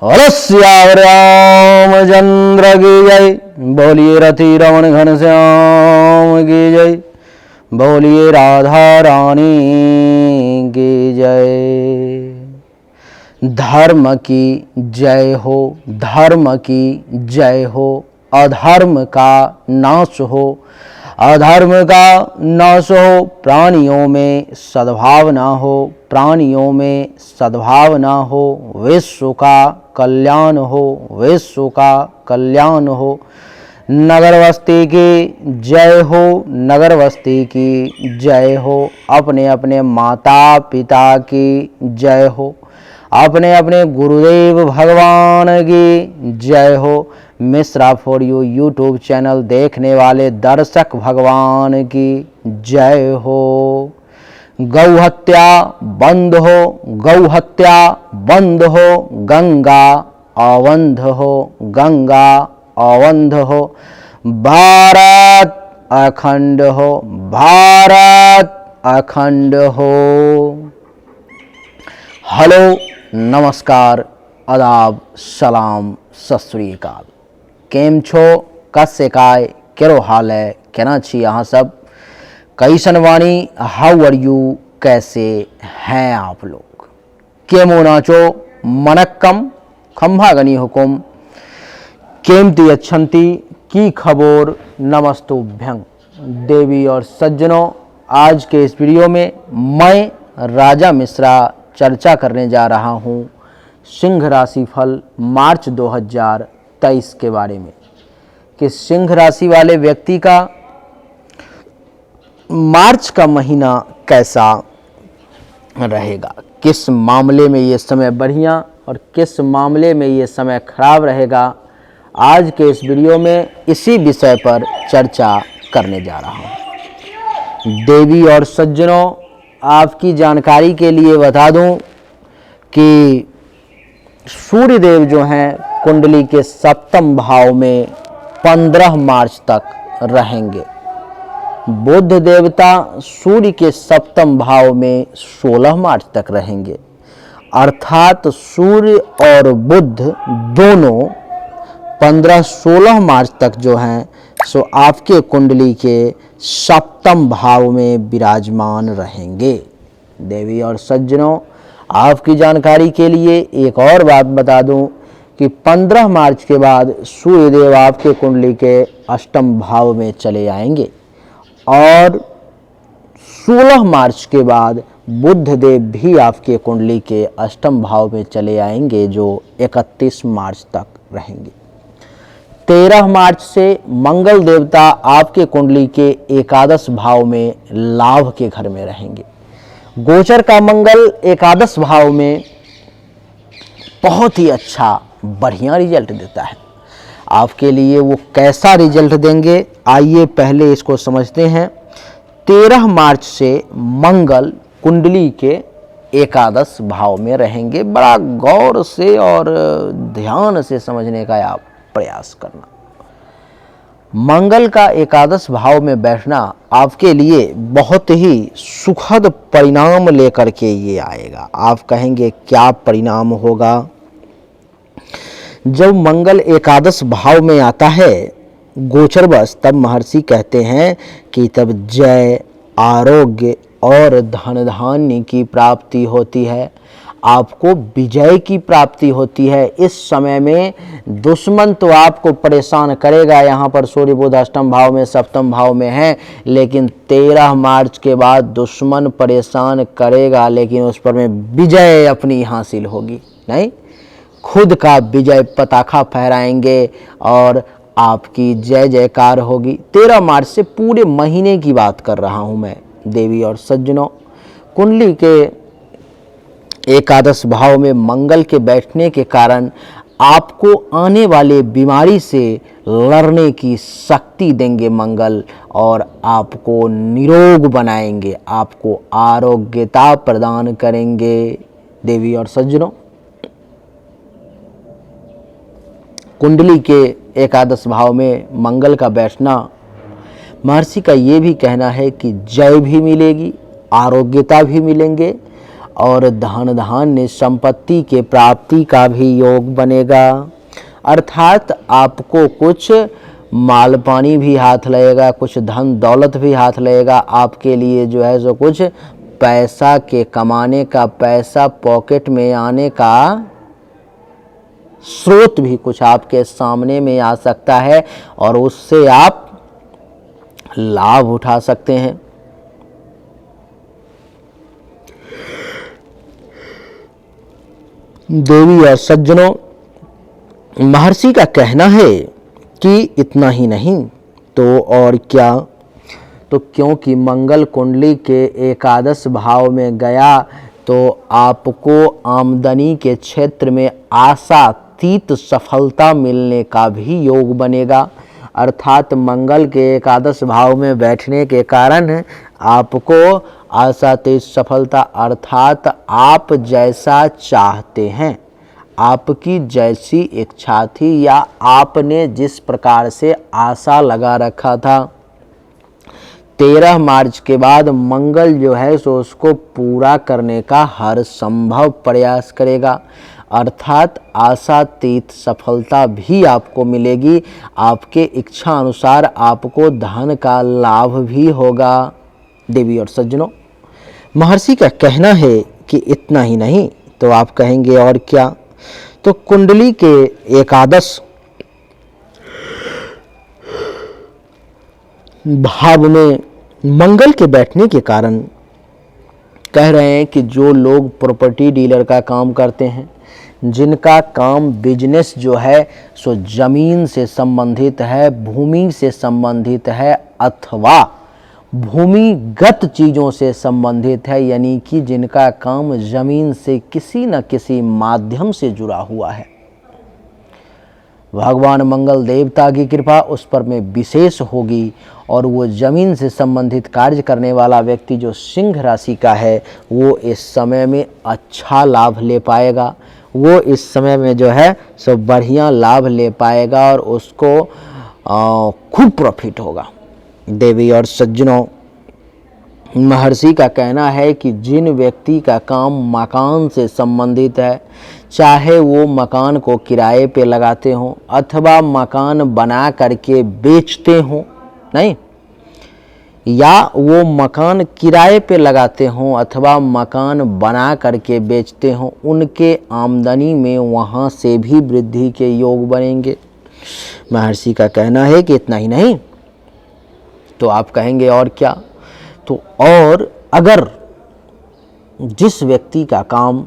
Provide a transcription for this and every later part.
हरस्याव रामचंद्र की जय। बोलिए रति रमण घनश्याम की जय। बोलिए राधा रानी की जय। धर्म की जय हो, धर्म की जय हो। अधर्म का नाश हो, अधर्म का नाश हो। प्राणियों में सद्भावना हो, प्राणियों में सद्भावना हो। विश्व का कल्याण हो, विश्व का कल्याण हो। नगर बस्ती की जय हो, नगर बस्ती की जय हो। अपने अपने माता पिता की जय हो, अपने अपने गुरुदेव भगवान की जय हो। Mishra for you YouTube channel देखने वाले दर्शक भगवान की जय हो। गौ हत्या बंद हो, गौ हत्या बंद हो। गंगा अवंध हो, गंगा अवंध हो। भारत अखंड हो, भारत अखंड हो। हेलो, नमस्कार, आदाब, सलाम, सत श्री अकाल। केम छो, कसे काय, केरो हाल है, कहना छी यहाँ सब। कैसन वाणी, हाउ आर यू, कैसे हैं आप लोग। केमो नाचो, मनक्कम, खंभा गनी हुकुम, केमती अच्छंती की खबोर, नमस्तुभ्यं। देवी और सज्जनों, आज के इस वीडियो में मैं राजा मिश्रा चर्चा करने जा रहा हूँ सिंह राशि फल मार्च 2023 के बारे में कि सिंह राशि वाले व्यक्ति का मार्च का महीना कैसा रहेगा, किस मामले में ये समय बढ़िया और किस मामले में ये समय खराब रहेगा। आज के इस वीडियो में इसी विषय पर चर्चा करने जा रहा हूँ। देवी और सज्जनों, आपकी जानकारी के लिए बता दूं कि सूर्यदेव जो हैं कुंडली के सप्तम भाव में 15 मार्च तक रहेंगे। बुध देवता सूर्य के सप्तम भाव में 16 मार्च तक रहेंगे। अर्थात सूर्य और बुध दोनों 15-16 मार्च तक जो हैं सो आपके कुंडली के सप्तम भाव में विराजमान रहेंगे। देवी और सज्जनों, आपकी जानकारी के लिए एक और बात बता दूं कि 15 मार्च के बाद सूर्यदेव आपके कुंडली के अष्टम भाव में चले आएंगे और 16 मार्च के बाद बुध देव भी आपके कुंडली के अष्टम भाव में चले आएंगे, जो 31 मार्च तक रहेंगे। 13 मार्च से मंगल देवता आपके कुंडली के एकादश भाव में लाभ के घर में रहेंगे। गोचर का मंगल एकादश भाव में बहुत ही अच्छा बढ़िया रिजल्ट देता है। आपके लिए वो कैसा रिजल्ट देंगे, आइए पहले इसको समझते हैं। 13 मार्च से मंगल कुंडली के एकादश भाव में रहेंगे। बड़ा गौर से और ध्यान से समझने का आप प्रयास करना। मंगल का एकादश भाव में बैठना आपके लिए बहुत ही सुखद परिणाम लेकर के ये आएगा। आप कहेंगे क्या परिणाम होगा। जब मंगल एकादश भाव में आता है गोचरवश, तब महर्षि कहते हैं कि तब जय, आरोग्य और धन धान्य की प्राप्ति होती है। आपको विजय की प्राप्ति होती है। इस समय में दुश्मन तो आपको परेशान करेगा। यहाँ पर सूर्य बुध अष्टम भाव में सप्तम भाव में है, लेकिन 13 मार्च के बाद दुश्मन परेशान करेगा, लेकिन उस पर में विजय अपनी हासिल होगी। नहीं, खुद का विजय पताखा फहराएंगे और आपकी जय जयकार होगी। 13 मार्च से पूरे महीने की बात कर रहा हूँ मैं। देवी और सज्जनों, कुंडली के एकादश भाव में मंगल के बैठने के कारण आपको आने वाले बीमारी से लड़ने की शक्ति देंगे मंगल, और आपको निरोग बनाएंगे, आपको आरोग्यता प्रदान करेंगे। देवी और सज्जनों, कुंडली के एकादश भाव में मंगल का बैठना, महर्षि का ये भी कहना है कि जय भी मिलेगी, आरोग्यता भी मिलेंगे और धन धान्य संपत्ति के प्राप्ति का भी योग बनेगा। अर्थात आपको कुछ माल पानी भी हाथ लगेगा, कुछ धन दौलत भी हाथ लगेगा। आपके लिए जो है सो कुछ पैसा के कमाने का, पैसा पॉकेट में आने का स्रोत भी कुछ आपके सामने में आ सकता है और उससे आप लाभ उठा सकते हैं। देवी और सज्जनों, महर्षि का कहना है कि इतना ही नहीं तो और क्या, तो क्योंकि मंगल कुंडली के एकादश भाव में गया तो आपको आमदनी के क्षेत्र में आशातीत सफलता मिलने का भी योग बनेगा। अर्थात मंगल के एकादश भाव में बैठने के कारण आपको आशातीत सफलता, अर्थात आप जैसा चाहते हैं, आपकी जैसी इच्छा थी या आपने जिस प्रकार से आशा लगा रखा था, 13 मार्च के बाद मंगल जो है सो उसको पूरा करने का हर संभव प्रयास करेगा। अर्थात आशातीत सफलता भी आपको मिलेगी। आपके इच्छा अनुसार आपको धन का लाभ भी होगा। देवी और सज्जनों, महर्षि का कहना है कि इतना ही नहीं तो आप कहेंगे और क्या, तो कुंडली के एकादश भाव में मंगल के बैठने के कारण कह रहे हैं कि जो लोग प्रॉपर्टी डीलर का काम करते हैं, जिनका काम बिजनेस जो है सो जमीन से संबंधित है, भूमि से संबंधित है अथवा भूमिगत चीज़ों से संबंधित है, यानी कि जिनका काम जमीन से किसी न किसी माध्यम से जुड़ा हुआ है, भगवान मंगल देवता की कृपा उस पर में विशेष होगी और वो जमीन से संबंधित कार्य करने वाला व्यक्ति जो सिंह राशि का है वो इस समय में अच्छा लाभ ले पाएगा। वो इस समय में जो है सो बढ़िया लाभ ले पाएगा और उसको खूब प्रॉफिट होगा। देवी और सज्जनों, महर्षि का कहना है कि जिन व्यक्ति का काम मकान से संबंधित है, चाहे वो मकान को किराए पे लगाते हों अथवा मकान बना करके बेचते हों, नहीं, या वो मकान किराए पे लगाते हों अथवा मकान बना करके बेचते हों, उनके आमदनी में वहाँ से भी वृद्धि के योग बनेंगे। महर्षि का कहना है कि इतना ही नहीं तो आप कहेंगे और क्या, तो और अगर जिस व्यक्ति का काम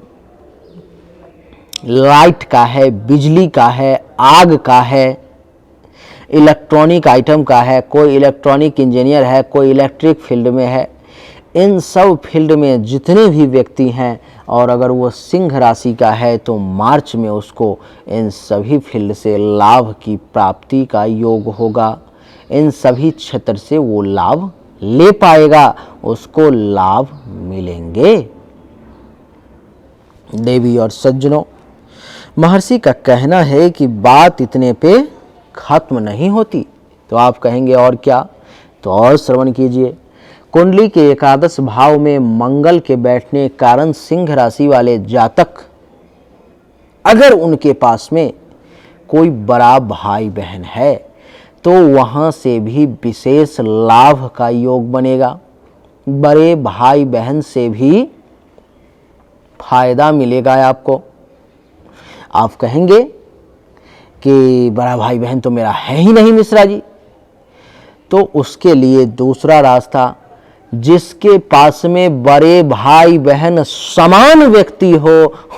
लाइट का है, बिजली का है, आग का है, इलेक्ट्रॉनिक आइटम का है, कोई इलेक्ट्रॉनिक इंजीनियर है, कोई इलेक्ट्रिक फील्ड में है, इन सब फील्ड में जितने भी व्यक्ति हैं और अगर वो सिंह राशि का है तो मार्च में उसको इन सभी फील्ड से लाभ की प्राप्ति का योग होगा। इन सभी क्षेत्र से वो लाभ ले पाएगा, उसको लाभ मिलेंगे। देवी और सज्जनों, महर्षि का कहना है कि बात इतने पे खत्म नहीं होती, तो आप कहेंगे और क्या, तो और श्रवण कीजिए। कुंडली के एकादश भाव में मंगल के बैठने के कारण सिंह राशि वाले जातक, अगर उनके पास में कोई बड़ा भाई बहन है तो वहाँ से भी विशेष लाभ का योग बनेगा। बड़े भाई बहन से भी फायदा मिलेगा आपको। आप कहेंगे कि बड़ा भाई बहन तो मेरा है ही नहीं मिश्रा जी, तो उसके लिए दूसरा रास्ता, जिसके पास में बड़े भाई बहन समान व्यक्ति हो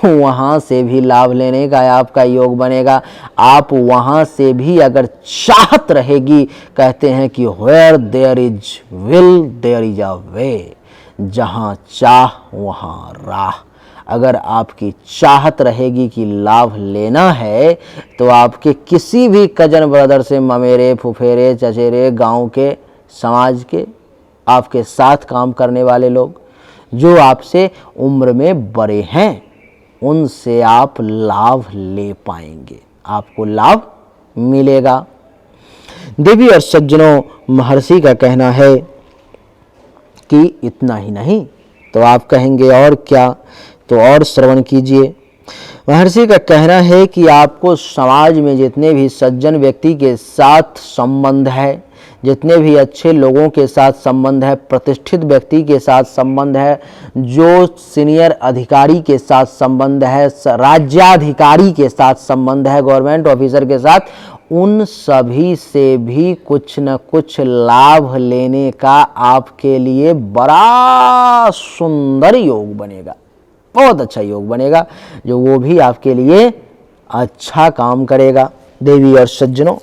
वहाँ से भी लाभ लेने का आपका योग बनेगा। आप वहाँ से भी अगर चाहत रहेगी, कहते हैं कि where there is will there is a way, जहाँ चाह वहाँ राह। अगर आपकी चाहत रहेगी कि लाभ लेना है तो आपके किसी भी कजन ब्रदर से, ममेरे, फुफेरे, चचेरे, गांव के, समाज के, आपके साथ काम करने वाले लोग जो आपसे उम्र में बड़े हैं, उनसे आप लाभ ले पाएंगे, आपको लाभ मिलेगा। देवी और सज्जनों, महर्षि का कहना है कि इतना ही नहीं तो आप कहेंगे और क्या, तो और श्रवण कीजिए। महर्षि का कहना है कि आपको समाज में जितने भी सज्जन व्यक्ति के साथ संबंध है, जितने भी अच्छे लोगों के साथ संबंध है, प्रतिष्ठित व्यक्ति के साथ संबंध है, जो सीनियर अधिकारी के साथ संबंध है, राज्याधिकारी के साथ संबंध है, गवर्नमेंट ऑफिसर के साथ, उन सभी से भी कुछ न कुछ लाभ लेने का आपके लिए बड़ा सुंदर योग बनेगा, बहुत अच्छा योग बनेगा, जो वो भी आपके लिए अच्छा काम करेगा। देवी और सज्जनों,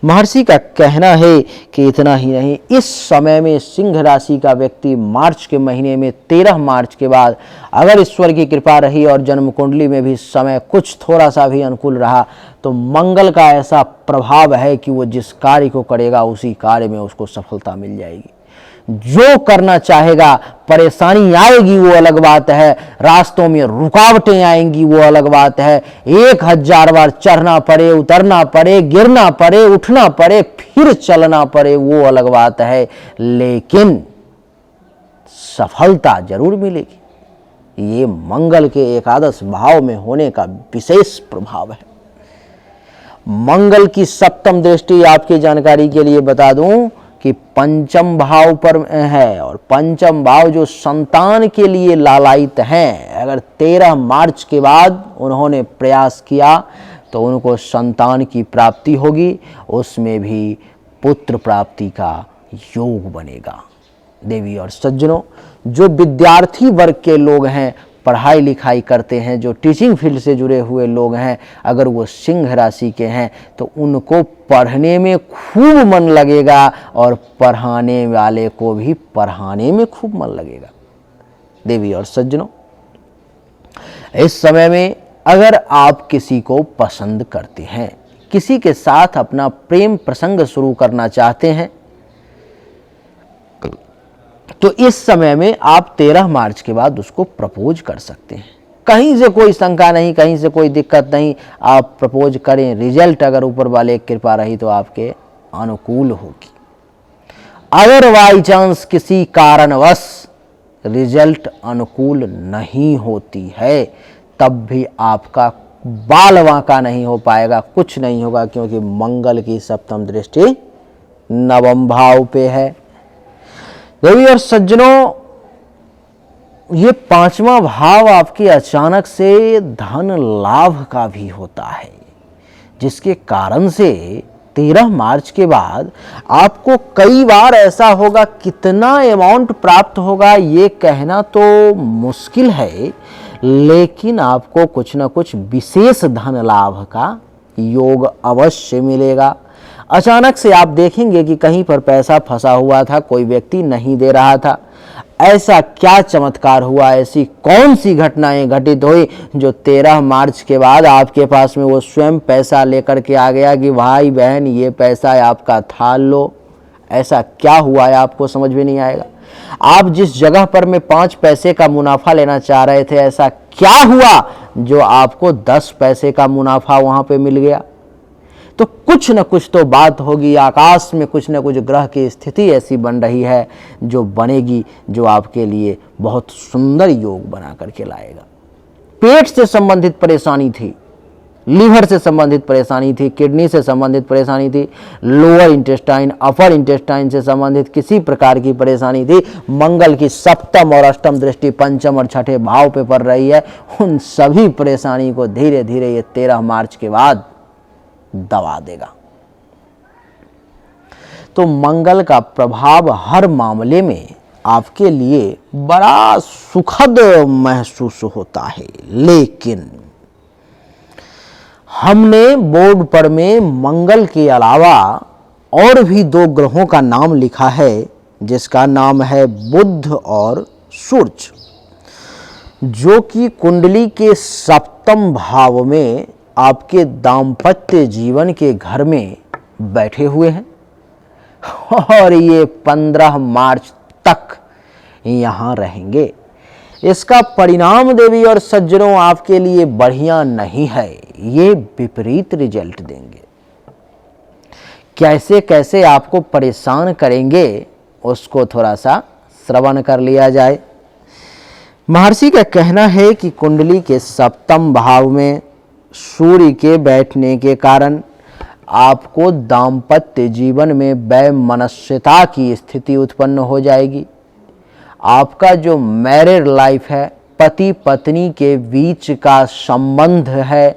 महर्षि का कहना है कि इतना ही नहीं, इस समय में सिंह राशि का व्यक्ति मार्च के महीने में 13 मार्च के बाद अगर ईश्वर की कृपा रही और जन्म कुंडली में भी समय कुछ थोड़ा सा भी अनुकूल रहा, तो मंगल का ऐसा प्रभाव है कि वो जिस कार्य को करेगा उसी कार्य में उसको सफलता मिल जाएगी। जो करना चाहेगा, परेशानी आएगी वो अलग बात है, रास्तों में रुकावटें आएंगी वो अलग बात है, 1000 बार चढ़ना पड़े, उतरना पड़े, गिरना पड़े, उठना पड़े, फिर चलना पड़े, वो अलग बात है, लेकिन सफलता जरूर मिलेगी। ये मंगल के एकादश भाव में होने का विशेष प्रभाव है। मंगल की सप्तम दृष्टि आपकी जानकारी के लिए बता दूं कि पंचम भाव पर है, और पंचम भाव जो संतान के लिए लालायित हैं, अगर 13 मार्च के बाद उन्होंने प्रयास किया तो उनको संतान की प्राप्ति होगी, उसमें भी पुत्र प्राप्ति का योग बनेगा। देवी और सज्जनों, जो विद्यार्थी वर्ग के लोग हैं, पढ़ाई लिखाई करते हैं, जो टीचिंग फील्ड से जुड़े हुए लोग हैं, अगर वो सिंह राशि के हैं तो उनको पढ़ने में खूब मन लगेगा और पढ़ाने वाले को भी पढ़ाने में खूब मन लगेगा। देवी और सज्जनों, इस समय में अगर आप किसी को पसंद करते हैं, किसी के साथ अपना प्रेम प्रसंग शुरू करना चाहते हैं, तो इस समय में आप 13 मार्च के बाद उसको प्रपोज कर सकते हैं। कहीं से कोई शंका नहीं, कहीं से कोई दिक्कत नहीं, आप प्रपोज करें। रिजल्ट अगर ऊपर वाले की कृपा रही तो आपके अनुकूल होगी। अगर बाई चांस किसी कारणवश रिजल्ट अनुकूल नहीं होती है, तब भी आपका बाल वांका नहीं हो पाएगा, कुछ नहीं होगा, क्योंकि मंगल की सप्तम दृष्टि नवम भाव पे है। देवी और सज्जनों, ये 5वां भाव आपके अचानक से धन लाभ का भी होता है, जिसके कारण से 13 मार्च के बाद आपको कई बार ऐसा होगा, कितना अमाउंट प्राप्त होगा ये कहना तो मुश्किल है, लेकिन आपको कुछ ना कुछ विशेष धन लाभ का योग अवश्य मिलेगा। अचानक से आप देखेंगे कि कहीं पर पैसा फंसा हुआ था, कोई व्यक्ति नहीं दे रहा था। ऐसा क्या चमत्कार हुआ, ऐसी कौन सी घटनाएं घटित हुई जो 13 मार्च के बाद आपके पास में वो स्वयं पैसा लेकर के आ गया कि भाई बहन ये पैसा आपका था, लो। ऐसा क्या हुआ है आपको समझ में नहीं आएगा। आप जिस जगह पर में 5 पैसे का मुनाफा लेना चाह रहे थे, ऐसा क्या हुआ जो आपको 10 पैसे का मुनाफा वहां पे मिल गया। तो कुछ न कुछ तो बात होगी, आकाश में कुछ न कुछ ग्रह की स्थिति ऐसी बन रही है जो बनेगी, जो आपके लिए बहुत सुंदर योग बना करके लाएगा। पेट से संबंधित परेशानी थी, लीवर से संबंधित परेशानी थी, किडनी से संबंधित परेशानी थी, लोअर इंटेस्टाइन, अपर इंटेस्टाइन से संबंधित किसी प्रकार की परेशानी थी, मंगल की सप्तम और अष्टम दृष्टि पंचम और छठे भाव पे पड़ रही है, उन सभी परेशानी को धीरे धीरे ये 13 मार्च के बाद दबा देगा। तो मंगल का प्रभाव हर मामले में आपके लिए बड़ा सुखद महसूस होता है, लेकिन हमने बोर्ड पर में मंगल के अलावा और भी 2 ग्रहों का नाम लिखा है, जिसका नाम है बुध और सूर्य, जो कि कुंडली के सप्तम भाव में आपके दाम्पत्य जीवन के घर में बैठे हुए हैं, और ये 15 मार्च तक यहाँ रहेंगे। इसका परिणाम देवी और सज्जनों आपके लिए बढ़िया नहीं है, ये विपरीत रिजल्ट देंगे। कैसे कैसे आपको परेशान करेंगे उसको थोड़ा सा श्रवण कर लिया जाए। महर्षि का कहना है कि कुंडली के सप्तम भाव में सूर्य के बैठने के कारण आपको दाम्पत्य जीवन में वैमनस्यता की स्थिति उत्पन्न हो जाएगी। आपका जो मैरिड लाइफ है, पति पत्नी के बीच का संबंध है,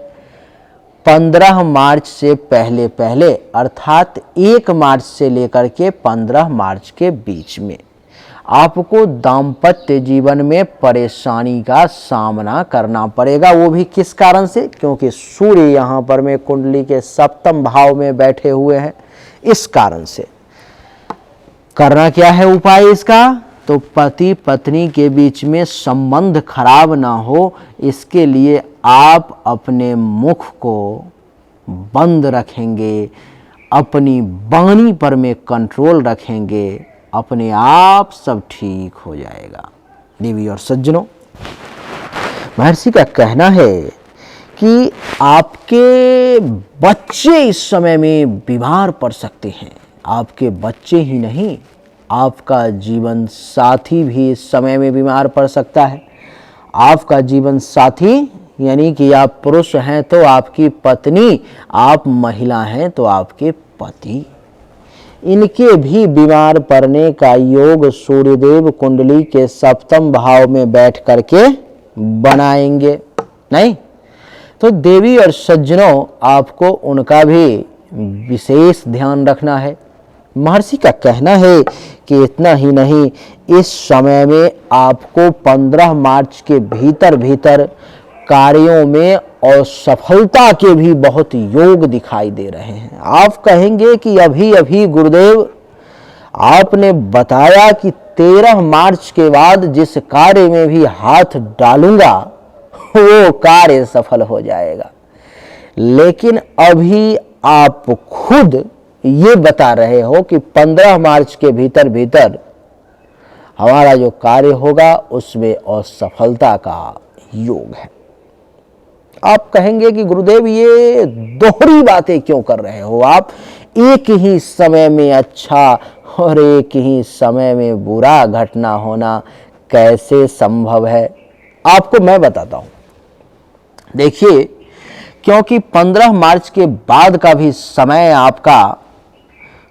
15 मार्च से पहले पहले अर्थात 1 मार्च से लेकर के 15 मार्च के बीच में आपको दाम्पत्य जीवन में परेशानी का सामना करना पड़ेगा। वो भी किस कारण से? क्योंकि सूर्य यहाँ पर में कुंडली के सप्तम भाव में बैठे हुए हैं। इस कारण से करना क्या है उपाय इसका? तो पति पत्नी के बीच में संबंध खराब ना हो, इसके लिए आप अपने मुख को बंद रखेंगे, अपनी वाणी पर में कंट्रोल रखेंगे, अपने आप सब ठीक हो जाएगा। देवी और सज्जनों, महर्षि का कहना है कि आपके बच्चे इस समय में बीमार पड़ सकते हैं। आपके बच्चे ही नहीं, आपका जीवन साथी भी इस समय में बीमार पड़ सकता है। आपका जीवन साथी यानी कि आप पुरुष हैं तो आपकी पत्नी, आप महिला हैं तो आपके पति, इनके भी बीमार पड़ने का योग सूर्यदेव कुंडली के सप्तम भाव में बैठ करके बनाएंगे। नहीं तो देवी और सज्जनों, आपको उनका भी विशेष ध्यान रखना है। महर्षि का कहना है कि इतना ही नहीं, इस समय में आपको 15 मार्च के भीतर भीतर कार्यों में और सफलता के भी बहुत योग दिखाई दे रहे हैं। आप कहेंगे कि अभी अभी गुरुदेव आपने बताया कि 13 मार्च के बाद जिस कार्य में भी हाथ डालूंगा वो कार्य सफल हो जाएगा, लेकिन अभी आप खुद ये बता रहे हो कि 15 मार्च के भीतर भीतर हमारा जो कार्य होगा उसमें असफलता का योग है। आप कहेंगे कि गुरुदेव ये दोहरी बातें क्यों कर रहे हो आप? एक ही समय में अच्छा और एक ही समय में बुरा घटना होना कैसे संभव है? आपको मैं बताता हूं। देखिए, क्योंकि 15 मार्च के बाद का भी समय आपका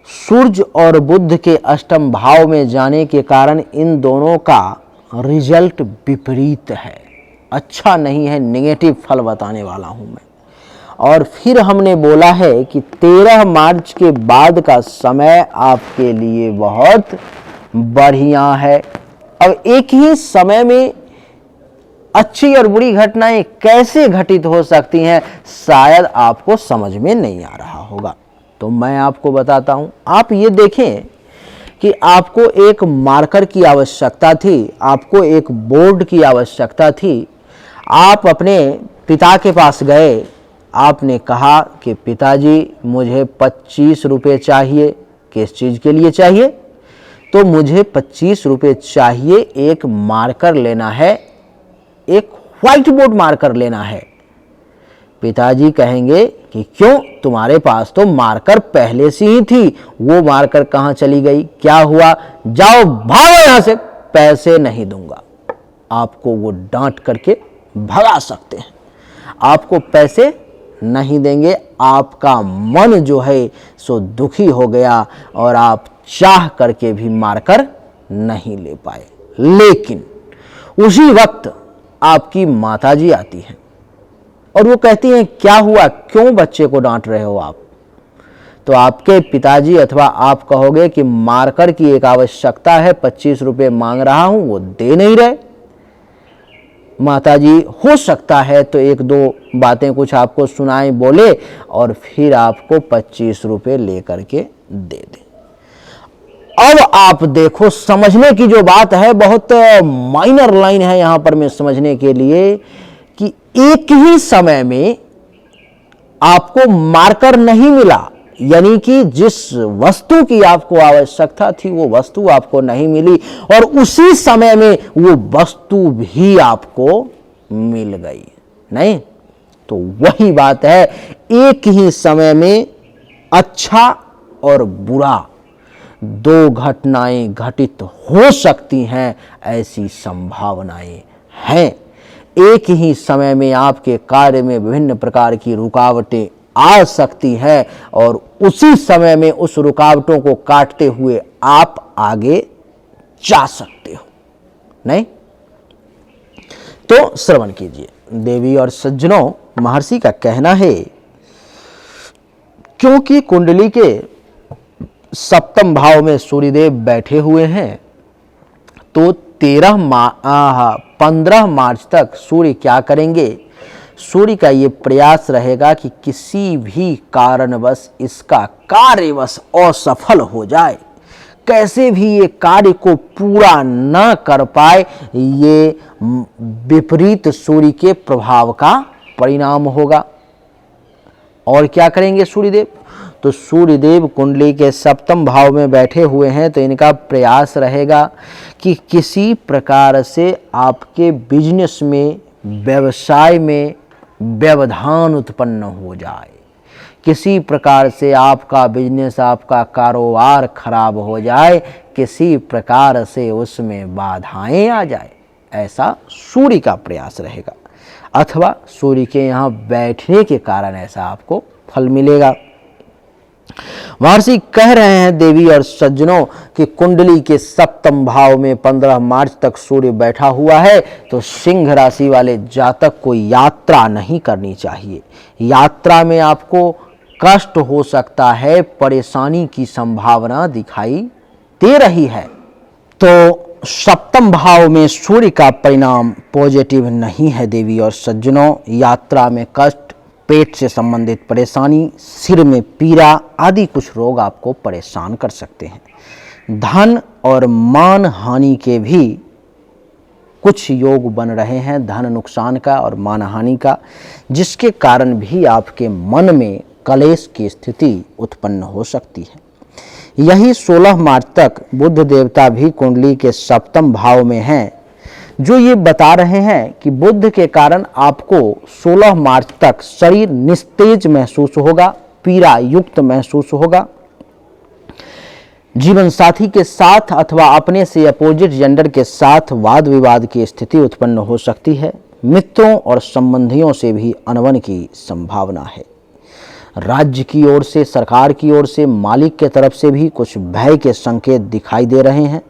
सूर्य और बुध के अष्टम भाव में जाने के कारण इन दोनों का रिजल्ट विपरीत है, अच्छा नहीं है, नेगेटिव फल बताने वाला हूं मैं। और फिर हमने बोला है कि 13 मार्च के बाद का समय आपके लिए बहुत बढ़िया है। अब एक ही समय में अच्छी और बुरी घटनाएं कैसे घटित हो सकती हैं, शायद आपको समझ में नहीं आ रहा होगा, तो मैं आपको बताता हूं। आप ये देखें कि आपको एक मार्कर की आवश्यकता थी, आपको एक बोर्ड की आवश्यकता थी। आप अपने पिता के पास गए, आपने कहा कि पिताजी मुझे 25 रुपये चाहिए। किस चीज़ के लिए चाहिए? तो मुझे 25 रुपये चाहिए, एक मार्कर लेना है, एक व्हाइट बोर्ड मार्कर लेना है। पिताजी कहेंगे कि क्यों, तुम्हारे पास तो मार्कर पहले से ही थी, वो मार्कर कहाँ चली गई, क्या हुआ? जाओ भागो यहाँ से, पैसे नहीं दूंगा। आपको वो डांट करके भगा सकते हैं, आपको पैसे नहीं देंगे। आपका मन जो है सो दुखी हो गया और आप चाह करके भी मारकर नहीं ले पाए। लेकिन उसी वक्त आपकी माताजी आती हैं और वो कहती हैं, क्या हुआ, क्यों बच्चे को डांट रहे हो आप? तो आपके पिताजी अथवा आप कहोगे कि मार्कर की एक आवश्यकता है, 25 रुपये मांग रहा हूं, वो दे नहीं रहे। माताजी हो सकता है तो एक दो बातें कुछ आपको सुनाएं, बोले और फिर आपको 25 रुपये लेकर के दे दें। अब आप देखो, समझने की जो बात है बहुत माइनर लाइन है यहां पर मैं समझने के लिए, कि एक ही समय में आपको मार्कर नहीं मिला, यानी कि जिस वस्तु की आपको आवश्यकता थी वो वस्तु आपको नहीं मिली और उसी समय में वो वस्तु भी आपको मिल गई। नहीं तो वही बात है, एक ही समय में अच्छा और बुरा दो घटनाएं घटित हो सकती हैं, ऐसी संभावनाएं हैं। एक ही समय में आपके कार्य में विभिन्न प्रकार की रुकावटें आ सकती हैं और उसी समय में उस रुकावटों को काटते हुए आप आगे जा सकते हो। नहीं तो श्रवण कीजिए। देवी और सज्जनों, महर्षि का कहना है क्योंकि कुंडली के सप्तम भाव में सूर्यदेव बैठे हुए हैं तो 15 मार्च तक सूर्य क्या करेंगे? सूर्य का ये प्रयास रहेगा कि किसी भी कारणवश इसका कार्यवश असफल हो जाए, कैसे भी ये कार्य को पूरा न कर पाए। ये विपरीत सूर्य के प्रभाव का परिणाम होगा। और क्या करेंगे सूर्यदेव? तो सूर्यदेव कुंडली के सप्तम भाव में बैठे हुए हैं तो इनका प्रयास रहेगा कि किसी प्रकार से आपके बिजनेस में, व्यवसाय में व्यवधान उत्पन्न हो जाए, किसी प्रकार से आपका बिजनेस, आपका कारोबार खराब हो जाए, किसी प्रकार से उसमें बाधाएं आ जाए, ऐसा सूर्य का प्रयास रहेगा। अथवा सूर्य के यहाँ बैठने के कारण ऐसा आपको फल मिलेगा। महर्षि कह रहे हैं देवी और सज्जनों कि कुंडली के सप्तम भाव में 15 मार्च तक सूर्य बैठा हुआ है तो सिंह राशि वाले जातक को यात्रा नहीं करनी चाहिए। यात्रा में आपको कष्ट हो सकता है, परेशानी की संभावना दिखाई दे रही है। तो सप्तम भाव में सूर्य का परिणाम पॉजिटिव नहीं है देवी और सज्जनों। यात्रा में कष्ट, पेट से संबंधित परेशानी, सिर में पीड़ा आदि कुछ रोग आपको परेशान कर सकते हैं। धन और मान हानि के भी कुछ योग बन रहे हैं, धन नुकसान का और मान हानि का, जिसके कारण भी आपके मन में कलेश की स्थिति उत्पन्न हो सकती है। यही 16 मार्च तक बुध देवता भी कुंडली के सप्तम भाव में हैं, जो ये बता रहे हैं कि बुध के कारण आपको 16 मार्च तक शरीर निस्तेज महसूस होगा, पीड़ा युक्त महसूस होगा। जीवन साथी के साथ अथवा अपने से अपोजिट जेंडर के साथ वाद विवाद की स्थिति उत्पन्न हो सकती है। मित्रों और संबंधियों से भी अनबन की संभावना है। राज्य की ओर से, सरकार की ओर से, मालिक के तरफ से भी कुछ भय के संकेत दिखाई दे रहे हैं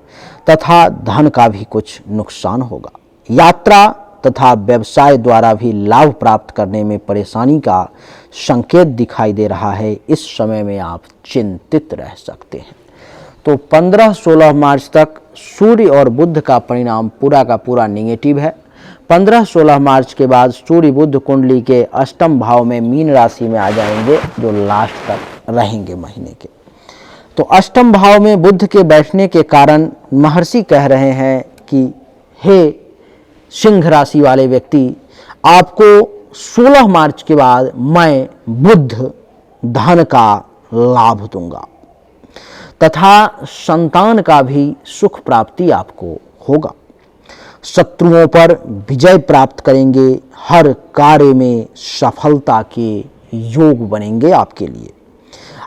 तथा धन का भी कुछ नुकसान होगा। यात्रा तथा व्यवसाय द्वारा भी लाभ प्राप्त करने में परेशानी का संकेत दिखाई दे रहा है। इस समय में आप चिंतित रह सकते हैं। तो 15-16 मार्च तक सूर्य और बुध का परिणाम पूरा का पूरा नेगेटिव है। 15-16 मार्च के बाद सूर्य बुध कुंडली के अष्टम भाव में मीन राशि में आ जाएंगे, जो लास्ट तक रहेंगे महीने के। तो अष्टम भाव में बुध के बैठने के कारण महर्षि कह रहे हैं कि हे सिंह राशि वाले व्यक्ति, आपको 16 मार्च के बाद मैं बुध धन का लाभ दूंगा तथा संतान का भी सुख प्राप्ति आपको होगा। शत्रुओं पर विजय प्राप्त करेंगे। हर कार्य में सफलता के योग बनेंगे आपके लिए।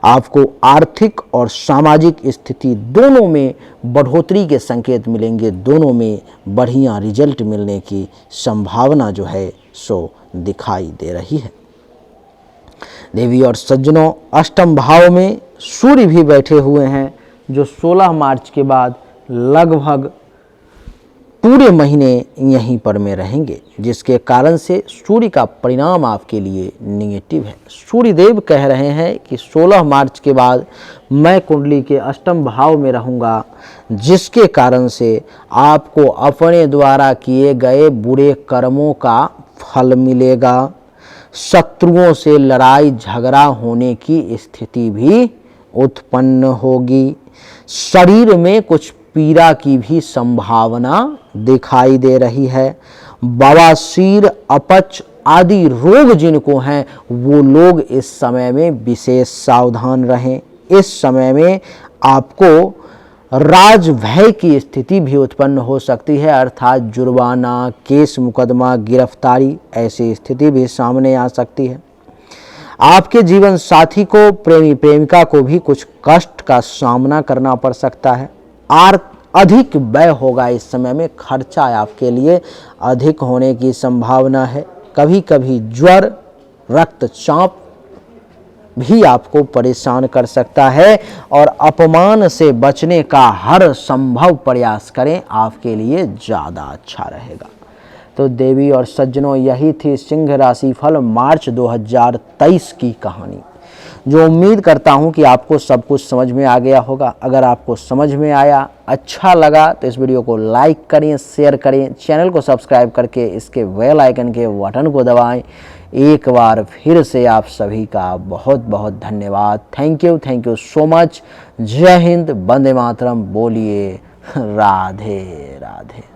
आपको आर्थिक और सामाजिक स्थिति दोनों में बढ़ोतरी के संकेत मिलेंगे। दोनों में बढ़िया रिजल्ट मिलने की संभावना जो है सो दिखाई दे रही है। देवी और सज्जनों, अष्टम भाव में सूर्य भी बैठे हुए हैं, जो 16 मार्च के बाद लगभग पूरे महीने यहीं पर में रहेंगे, जिसके कारण से सूर्य का परिणाम आपके लिए नेगेटिव है। सूर्यदेव कह रहे हैं कि 16 मार्च के बाद मैं कुंडली के अष्टम भाव में रहूंगा, जिसके कारण से आपको अपने द्वारा किए गए बुरे कर्मों का फल मिलेगा। शत्रुओं से लड़ाई झगड़ा होने की स्थिति भी उत्पन्न होगी। शरीर में कुछ पीड़ा की भी संभावना दिखाई दे रही है। बवासीर, अपच आदि रोग जिनको हैं वो लोग इस समय में विशेष सावधान रहें। इस समय में आपको राज भय की स्थिति भी उत्पन्न हो सकती है, अर्थात जुर्माना, केस मुकदमा, गिरफ्तारी ऐसी स्थिति भी सामने आ सकती है। आपके जीवन साथी को, प्रेमी प्रेमिका को भी कुछ कष्ट का सामना करना पड़ सकता है। अधिक व्यय होगा। इस समय में खर्चा आपके लिए अधिक होने की संभावना है। कभी कभी ज्वर, रक्तचाप भी आपको परेशान कर सकता है और अपमान से बचने का हर संभव प्रयास करें, आपके लिए ज़्यादा अच्छा रहेगा। तो देवी और सज्जनों, यही थी सिंह राशि फल मार्च 2023 की कहानी, जो उम्मीद करता हूं कि आपको सब कुछ समझ में आ गया होगा। अगर आपको समझ में आया, अच्छा लगा, तो इस वीडियो को लाइक करें, शेयर करें, चैनल को सब्सक्राइब करके इसके बेल आइकन के बटन को दबाएं। एक बार फिर से आप सभी का बहुत बहुत धन्यवाद। Thank you so much. जय हिंद, वंदे मातरम। बोलिए राधे राधे।